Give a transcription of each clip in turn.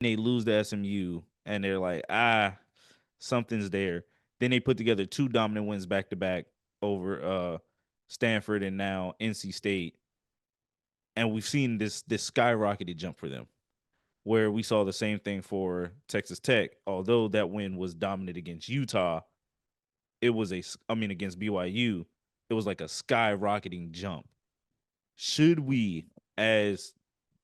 They lose to SMU, and they're like, something's there. Then they put together two dominant wins back to back over Stanford and now NC State, and we've seen this skyrocketed jump for them. Where we saw the same thing for Texas Tech, although that win was dominant against Utah, it was against BYU, it was like a skyrocketing jump. Should we, as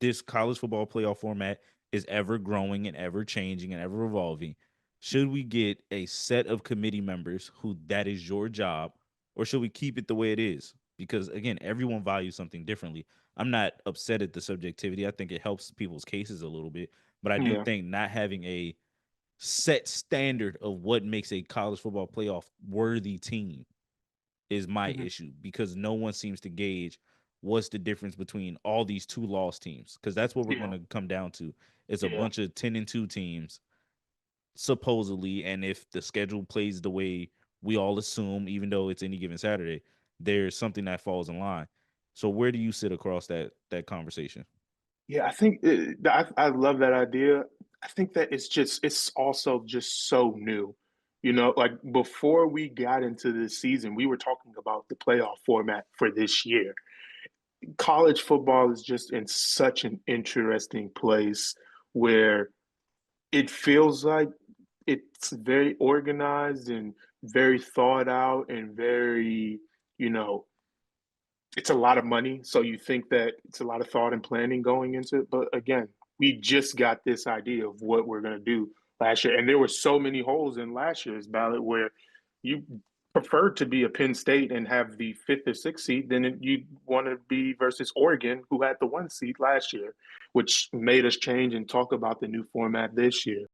this college football playoff format is ever growing and ever changing and ever evolving, should we get a set of committee members who that is your job, or should we keep it the way it is? Because again, everyone values something differently. I'm not upset at the subjectivity. I think it helps people's cases a little bit, but I do Yeah. think not having a set standard of what makes a college football playoff worthy team is my Hmm. issue, because no one seems to gauge what's the difference between all these two lost teams, because that's what we're going Yeah. to come down to. It's a Yeah. bunch of 10-2 teams supposedly, and if the schedule plays the way we all assume, even though it's any given Saturday, there's something that falls in line. So where do you sit across that conversation? Yeah, I think I love that idea. I think that it's also just so new. Like before we got into this season, we were talking about the playoff format for this year. College football is just in such an interesting place where it feels like it's very organized and very thought out and very, you know, it's a lot of money. So you think that it's a lot of thought and planning going into it. But again, we just got this idea of what we're going to do last year. And there were so many holes in last year's ballot where you preferred to be a Penn State and have the fifth or sixth seed than you want to be versus Oregon, who had the one seed last year, which made us change and talk about the new format this year.